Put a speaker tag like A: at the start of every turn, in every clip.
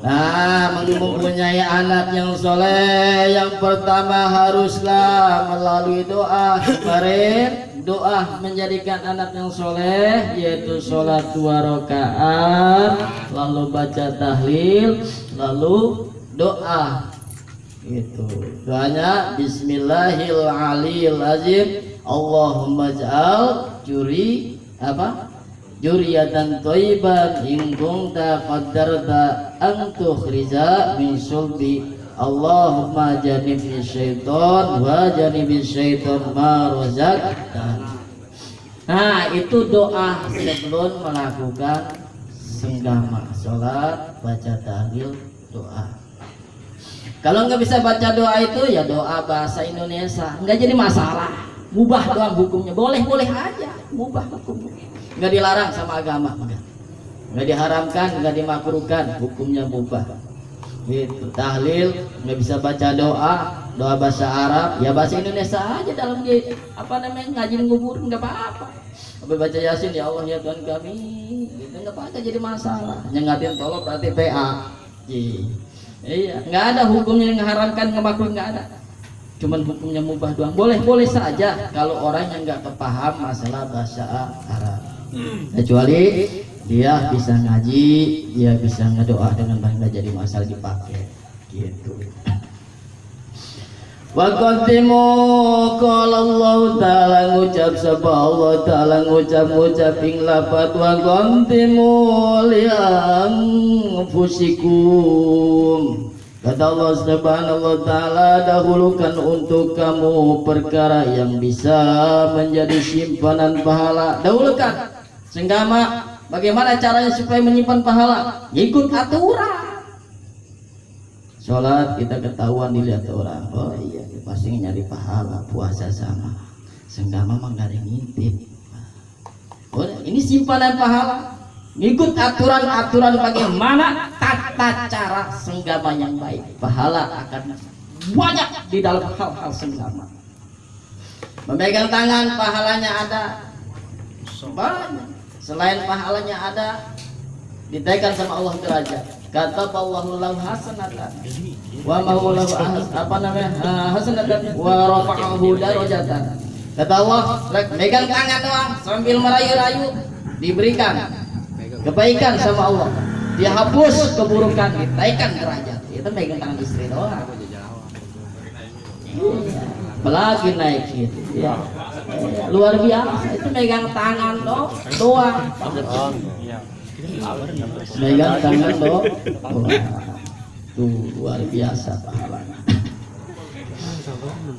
A: Nah, mempunyai anak yang soleh, yang pertama haruslah melalui doa. Kemarin doa menjadikan anak yang soleh, yaitu sholat 2 rakaat, lalu baca tahlil, lalu doa. Itu doanya Bismillahirrahmanirrahim. Allahumma ja'al juriyatan thayyiban in kunta qaddarta an tukhrija min sulbi. Allahumma janibni syaitan wa janibni syaitan ma razaqtana. Nah, itu doa sebelum melakukan senggama, sholat, baca tahlil, doa. Kalau nggak bisa baca doa itu ya doa bahasa Indonesia, nggak jadi masalah. Mubah doang hukumnya, boleh aja, mubah hukumnya. Nggak dilarang sama agama, nggak diharamkan, nggak dimakruhkan, hukumnya mubah. Gitu. Tahlil nggak bisa baca doa bahasa Arab, ya bahasa Indonesia aja dalam ngaji ngubur nggak apa-apa. Baca Yasin, ya Allah ya Tuhan kami, gitu nggak apa-apa, jadi masalah. Nyengatin tolong berarti PA. Iya, nggak ada hukumnya yang mengharamkan, ngemakruh, nggak ada. Cuman hukumnya mubah doang. Boleh saja kalau orang yang nggak kepaham masalah bahasa Arab. Kecuali dia bisa ngaji, dia bisa ngedoa dengan baik, nggak jadi masalah dipakai. Gitu. Wa qaddimu qala Allah ta'ala, ngucap sapa Allah ta'ala, ngucap ing lafaz wa qaddimu li anfusikum. Kata Allah subhanahu wa ta'ala, dahulukan untuk kamu perkara yang bisa menjadi simpanan pahala. Dahulukan senggama. Bagaimana caranya supaya menyimpan pahala? Ikut aturan. Sholat kita ketahuan dilihat orang, oh iya pasti nyari pahala. Puasa sama, senggama mah nggak ada yang ngintip. Oh, ini simpanan pahala. Ngikut aturan-aturan bagaimana tata cara senggama yang baik, pahala akan banyak di dalam hal-hal senggama. Memegang tangan pahalanya ada banyak. Selain pahalanya ada, ditekan sama Allah derajat. Kata Allahu lahu hasanatan wa maulahu hasanatan wa rafa'ahu darajatan. Kata Allah, megang tangan doang sambil merayu-rayu diberikan kebaikan sama Allah, dihapus keburukan, ditaikkan derajat. Itu megang tangan istri doang. Apalagi naik gitu ya. Luar biasa, itu megang tangan doang. Megang tangan doang. Tuh luar biasa pahalanya.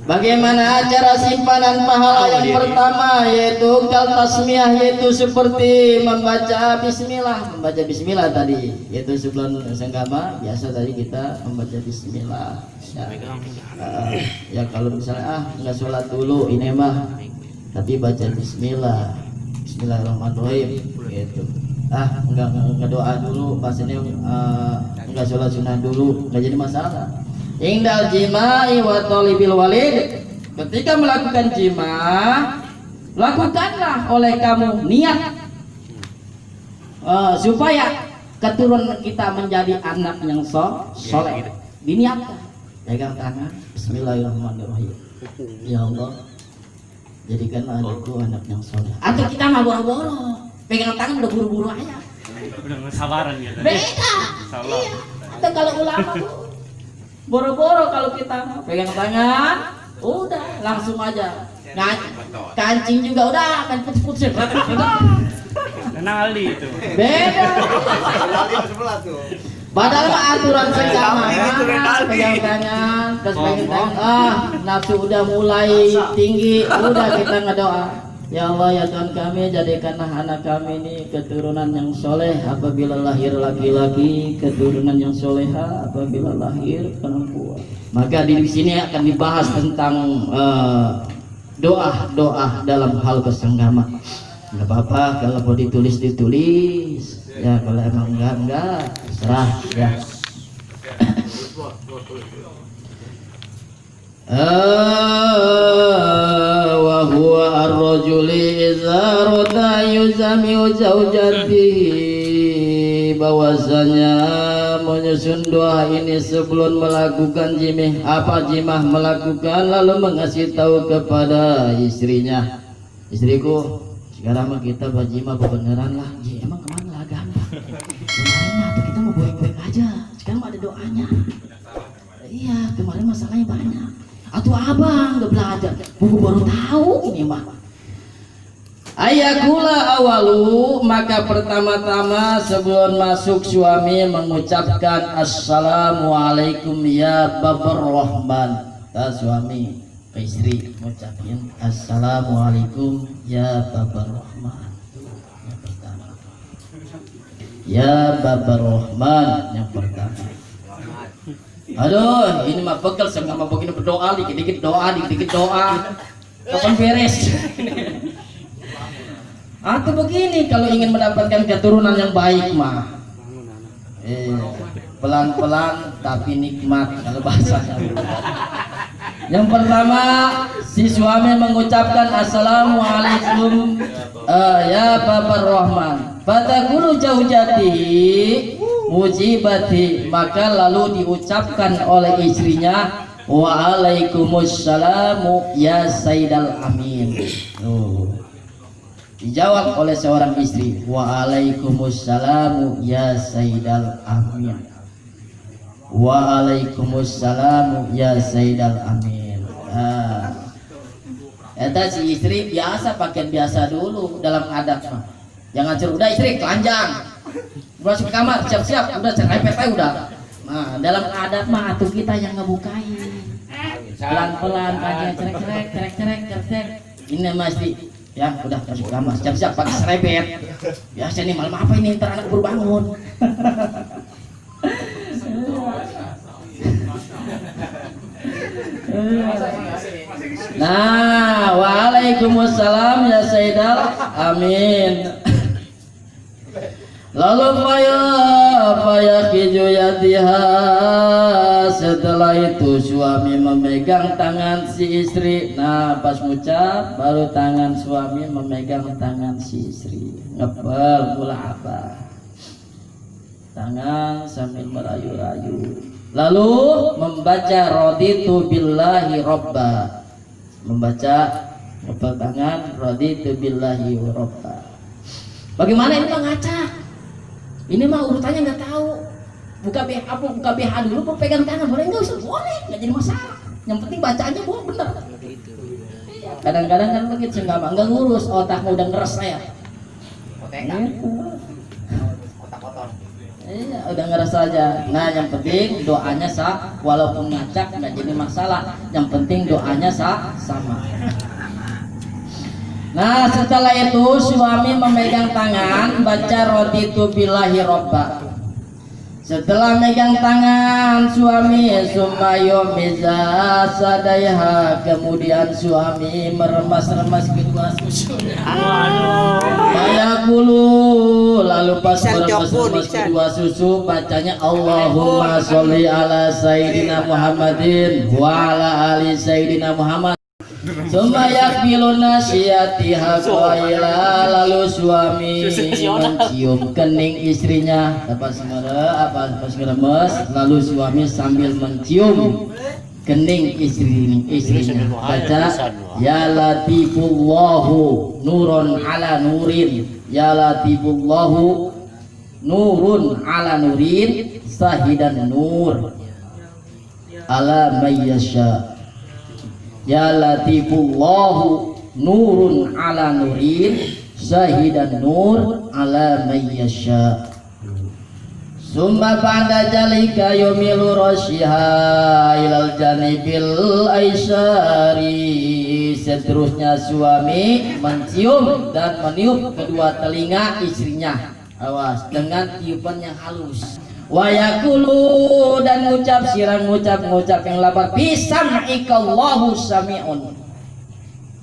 A: Bagaimana cara simpanan pahala yang pertama, yaitu kal tasmiyah, yaitu seperti membaca bismillah. Membaca bismillah tadi, yaitu sebelum senggama biasa tadi kita membaca bismillah ya, kalau misalnya nggak sholat dulu ini mah, tapi baca bismillah, bismillahirrahmanirrahim gitu. Nggak doa dulu pas ini, nggak sholat sunnah dulu, nggak jadi masalah. Indal jima'i wa talibil walid, ketika melakukan jima, lakukanlah oleh kamu niat supaya keturunan kita menjadi anak yang soleh. Diniatkan, pegang tangan, bismillahirrahmanirrahim. Ya Allah, jadikanlah anakku anak yang soleh. Atau kita nggak boro-boro, pegang tangan udah buru-buru aja.
B: Udah sabaran gitu.
A: Beda. Iya. Atau kalau ulama tuh boro-boro, kalau kita pegang tangan udah langsung aja. Kancing juga udah main putus-putus.
B: Kenal Ali itu.
A: Beda. Padahal aturan senggama, pegang tangan, terus pegang tangan. Nafsu udah mulai tinggi, udah kita ngedoa. Ya Allah ya Tuhan kami, jadikanlah anak kami ini keturunan yang soleh. Apabila lahir laki-laki, keturunan yang soleha. Apabila lahir perempuan. Maka di sini akan dibahas tentang doa-doa dalam hal kesenggama. Nggak apa-apa kalau mau ditulis ya, kalau emang enggak serah ya. Wa huwa ar-rajuli idza rada yuzami zawjatihi bahwasanya menyusun doa ini sebelum melakukan jimah melakukan lalu mengasih tahu kepada istrinya, istriku sekarang mah kita berjimah beneran lah. Emang kemana lah gampang, kemarin mah kita mau baik-baik aja, sekarang mah ada doanya. Iya kemarin masalahnya banyak. Atau abang nggak belajar, buku baru tahu ini mah. Ayakula awalu, maka pertama-tama sebelum masuk suami mengucapkan assalamualaikum ya babar rahman. Suami ke istri mengucapkan assalamualaikum ya babar rahman. Yang pertama ya babar rahman, yang pertama. Aduh ini mah pegel sama begini berdoa dikit-dikit doa kapan beres. Atau begini kalau ingin mendapatkan keturunan yang baik mah pelan-pelan tapi nikmat kalau bahasanya. Yang pertama si suami mengucapkan assalamualaikum ya babar rahman. Fatakulu jaujati mujibati, maka lalu diucapkan oleh istrinya waalaikumsalam ya sayyidal amin. Dijawab oleh seorang istri waalaikumsalam ya sayyidal amin, waalaikumsalam ya sayyidal amin. Eta si istri biasa pakaian biasa dulu dalam adat mah. Jangan suruh udah istri telanjang masuk ke kamar siap-siap udah cerepet aja udah. Nah dalam adat mah atuh kita yang ngebukain pelan-pelan aja cerek. Ini mesti ya udah masuk kamar siap-siap pakai serepet. Biasa nih malam apa ini ntar anak baru bangun. Nah waalaikumsalam ya sayyidal amin. Lalu faya kijuyatiha, setelah itu suami memegang tangan si istri. Nah pas ngucap baru tangan suami memegang tangan si istri, ngepel mula apa tangan sambil merayu-rayu, lalu membaca raditu billahi robba, membaca ngepel tangan raditu billahi robba. Bagaimana ini mengacak? Ini mah urutannya nggak tahu. Buka BH dulu, mau pegang tangan boleh nggak usah? Boleh, nggak jadi masalah. Yang penting bacanya boleh bener. Kadang-kadang kan begitu nggak ngurus, otakmu udah ngeres saya. Otak kotor. Iya, udah ngeres aja. Nah, yang penting doanya sah, walaupun ngacak nggak jadi masalah. Yang penting doanya sama. Nah setelah itu suami memegang tangan baca raditu billahi robba. Setelah megang tangan suami sumayomiza sadaiha, kemudian suami meremas-remas kedua susunya. Bayakulu, lalu pas meremas-remas kedua susu bacanya Allahumma sholli ala sayyidina Muhammadin wa ala ali sayyidina Muhammad. Sumaya piluna siyatiha qaila, lalu suami mencium kening istrinya pas ngeremes, lalu suami sambil mencium kening istrinya baca ya latifullahu nurun ala nurin, ya latifullahu nurun ala nurin sahidan nur ala mayyasha. Ya latifullahu nurun ala nurin syahidan nur ala mayyasha. Summa ba'da jalika yumilu rasyiha ilal janibil aisyari. Seterusnya suami mencium dan meniup kedua telinga istrinya, awas dengan tiupan yang halus. Wa yaqulu, dan ngucap yang lapar, bisam'ikallahu sami'un,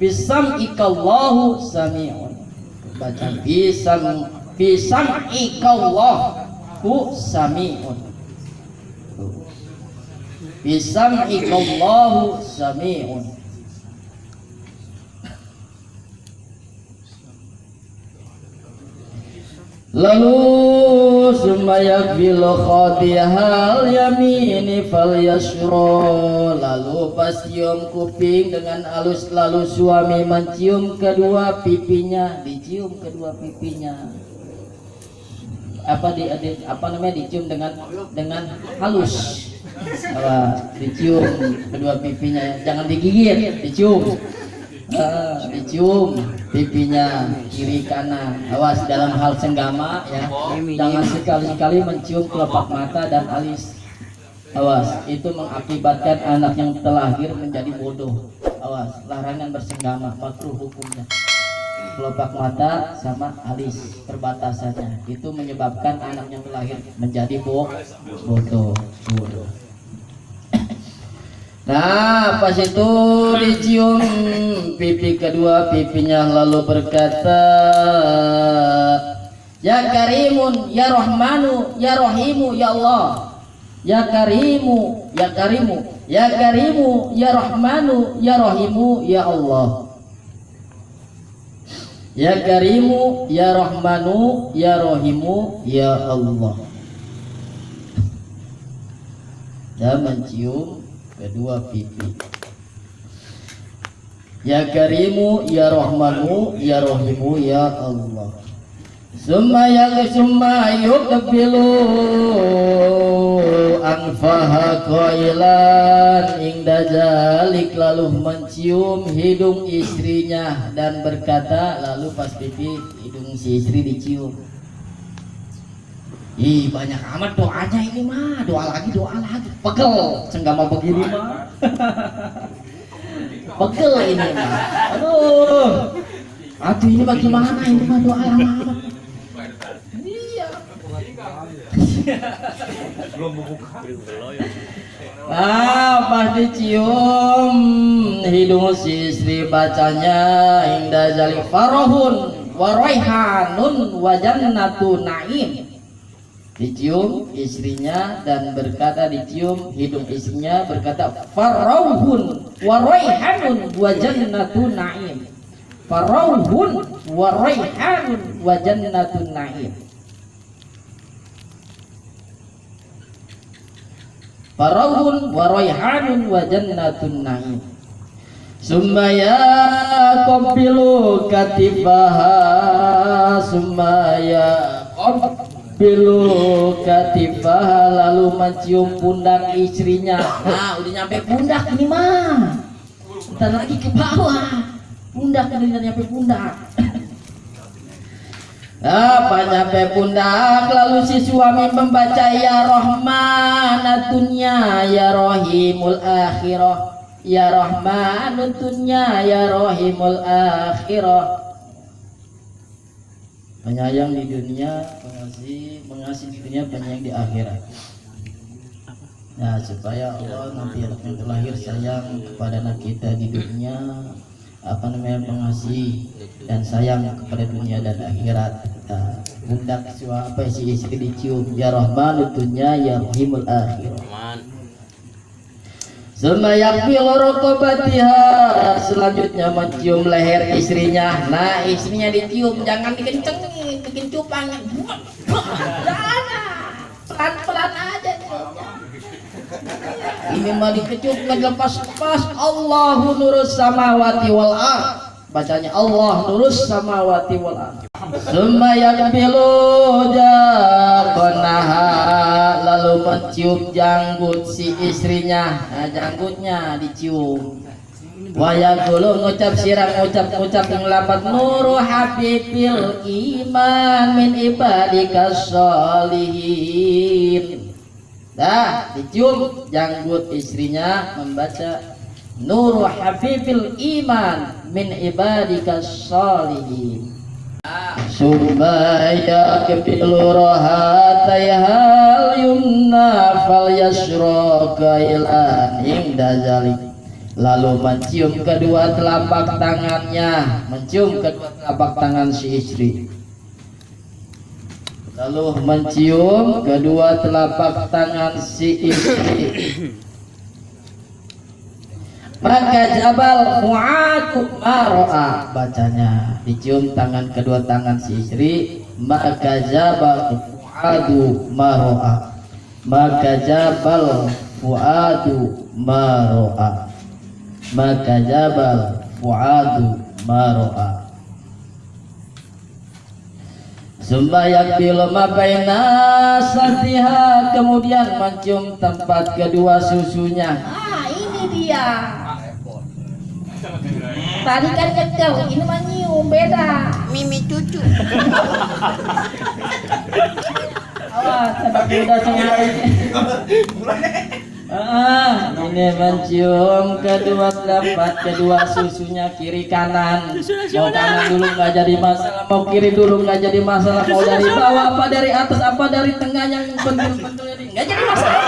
A: bisam'ikallahu sami'un, baca bisam'ikallahu sami'un, bisam'ikallahu sami'un. Lalu summa yakbilu khadihal yamini falyashro. Lalu pas cium kuping dengan halus, lalu suami mencium kedua pipinya, dicium kedua pipinya. Apa namanya, dicium dengan halus. Dicium kedua pipinya, jangan digigit, dicium. Dicium pipinya kiri kanan. Awas dalam hal senggama ya, jangan sekali-kali mencium kelopak mata dan alis. Awas, itu mengakibatkan anak yang terlahir menjadi bodoh. Awas, larangan bersenggama, makruh hukumnya. Kelopak mata sama alis perbatasannya, itu menyebabkan anak yang terlahir menjadi bodoh. Nah, pas itu dicium pipi kedua pipinya, lalu berkata, ya Karimun, ya Rahmanu, ya Rahimu, ya Allah. Ya Karimu, ya Karimu, ya Karimu, ya Rahmanu, ya Rahimu, ya Allah. Ya Karimu, ya Rahmanu, ya Rahimu, ya Allah. Dan mencium kedua pipi. Ya Karimu, ya Rahmanu, ya Rahimu, ya Allah. Summa yukbilu anfaha qailan inda jalik, lalu mencium hidung istrinya dan berkata, lalu pas pipi hidung si istri dicium. Ih, banyak amat doanya ini mah, doa lagi, pegel, senggama begini mah. Pegel ini mah, aduh ini bagaimana ini mah, doa lama. Iya. Pas dicium hidung si istri, bacanya inda jalik farahun wa raihanun wa jannatu na'im. Dicium istrinya dan berkata, dicium hidung istrinya berkata, farauhun wa raihanun wa jannatun na'im. Farauhun wa raihanun wa jannatun na'im. Farauhun wa raihanun wa jannatun na'im. Summa yaqbilu katifaha, summa yaqbilu katifaha, lalu mencium pundak istrinya. Nah, udah nyampe pundak ini mah, ntar lagi ke bawah. Pundak ini udah nyampe pundak. Apa nyampe pundak, lalu si suami membaca ya Rahmanat dunya ya Rahimul akhirah. Ya Rahmanut dunya ya Rahimul akhirah. Penyayang di dunia, mengasihi di dunia, penyayang di akhirat. Nah, supaya Allah nanti anak yang terlahir sayang kepada anak kita di dunia, mengasihi dan sayang kepada dunia dan akhirat. Nah, pundak si istri dicium ya Rahmanud dunya ya Rahimul akhirah. Summa yakbil raqabatiha, selanjutnya mencium leher istrinya. Nah, istrinya dicium, jangan dikencengin, bikin cupang. Pelan-pelan aja. Ini mah dikecup, nggak lepas-lepas. Allahu nurus samawati wal ard. Bacanya Allah nurus samawati wal ard. Summa yakbilu jaqanaha, lalu mencium janggut si istrinya. Nah, janggutnya dicium. Wa yaqulu, ngucap yang lapat, nuru habibil iman min ibadikas sholihin. Dah dicium janggut istrinya, membaca nuru habibil iman min ibadikas sholihin. Subaya kepilu rohatayhal yumna fal yashraka ilan inda zalik, lalu mencium kedua telapak tangannya, mencium kedua telapak tangan si istri, lalu mencium kedua telapak tangan si istri. Maka jabal fu'atu maro'a, bacanya dicium kedua tangan si istri, maka jabal fuadu maro'a, maka jabal fuadu maro'a, maka jabal fuadu maro'a. Sumbayak bilma baina satiha, kemudian mencium tempat kedua susunya.
C: Ah, ini dia. Tadi kan nyekel, ini mah nyium, beda. Mimi cucu.
A: Awas, sebab udah sengaja. Ini mencium kedua tempat kedua susunya kiri kanan. Mau kanan dulu nggak jadi masalah, mau kiri dulu nggak jadi masalah, mau dari bawah apa dari atas apa dari tengah yang bentul-bentul ini nggak jadi masalah.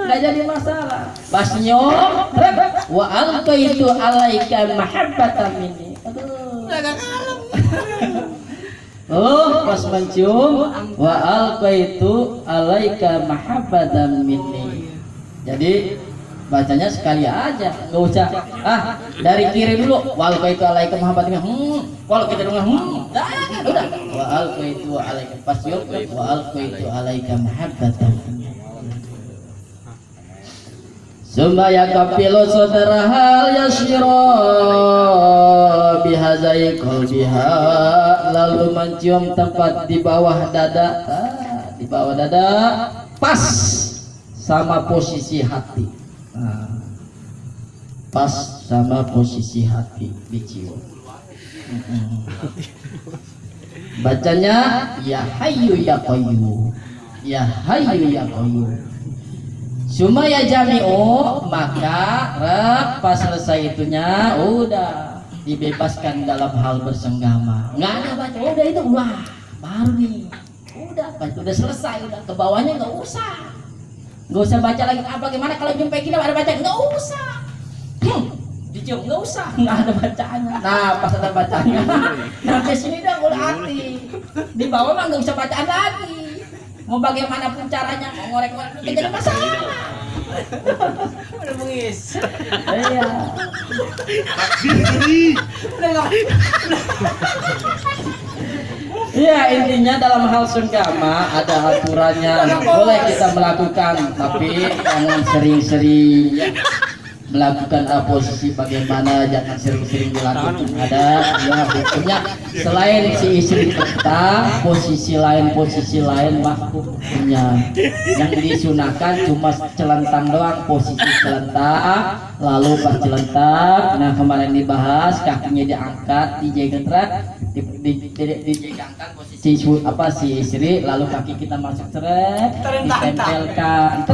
A: Nggak jadi masalah. Pas nyium, wa alqaitu alaika mahabbatan minni. Oh, pas mencium wa alqaitu alaika mahabbatan minni. Jadi bacanya sekali aja, nggak usah dari kiri dulu wa alqaitu alaika mahabbatan minni. Kalau kita dengar udah wa alqaitu alaika, pas cium wa alqaitu alaika mahabbatan minni. Summa yaqbilu sadrahal yashira bihazai qalbiha, lalu mencium tempat di bawah dada, di bawah dada pas sama posisi hati, pas sama posisi hati dicium. Bacanya ya hayyu ya qayyum, ya hayyu ya qayyum. Sumaya jami'u, maka pas selesai itunya udah dibebaskan dalam hal bersenggama. Nggak ada baca, udah itu wah baru nih, udah selesai, udah ke bawahnya nggak usah baca lagi. Bagaimana kalau jumpai kita ada baca? Nggak usah. Dicium nggak usah, nggak ada bacaannya. Nah pas ada bacaannya, nah ke sini dah mulai hati. Di bawah mah nggak usah bacaan lagi. Mau bagaimanapun caranya, mau ngorek-ngorek jadi masalah. Udah bengis. Iya. Iya, intinya dalam hal senggama ada aturannya. Boleh kita melakukan, tapi jangan sering-sering melakukan posisi bagaimana, jangan sering-sering dilakukan. Ada ya hukumnya, selain si istri kita posisi lain makhluknya yang disunahkan cuma celentang doang, posisi celentang. Lalu pas celentang, nah kemarin dibahas kakinya diangkat, dijegangkan posisi si istri, lalu kaki kita masuk ditempelkan.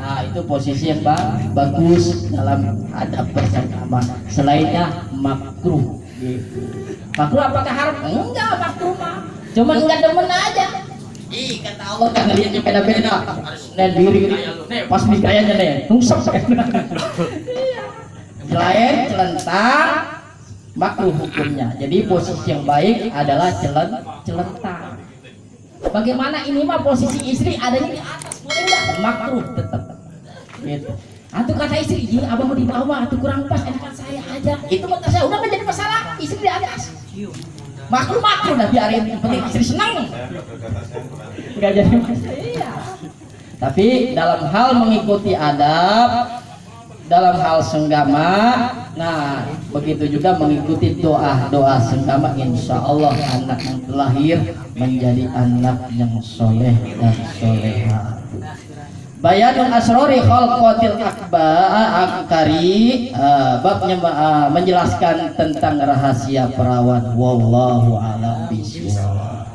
A: Nah itu posisi yang bagus dalam adab bersama. Selainnya makruh. Makruh apakah haram? Enggak, makruh mah. Cuman enggak demen aja. Ih kata Allah kan ngeliatnya beda-beda. Harus diri nih pas mikayanya nih. Nungsep. Selain celentang makruh hukumnya. Jadi posisi yang baik adalah celentang. Bagaimana ini mah posisi istri adanya di atas, boleh enggak? Makruh tetap. Gitu. Atau kata istri, ini abang mau di bawah, atau kurang pas, enakan saya aja. Itu kata saya, udah menjadi masalah, istri di atas. Makruh dah biarin, penting istri senang. Enggak jadi masalah. Iya. Tapi dalam hal mengikuti adab, dalam hal senggama, nah begitu juga mengikuti doa senggama, insya Allah anak yang terlahir menjadi anak yang soleh dan soleha. Bayanul asrori khalqatil akbari, babnya menjelaskan tentang rahasia perawan. Wallahu a'lam bishawab.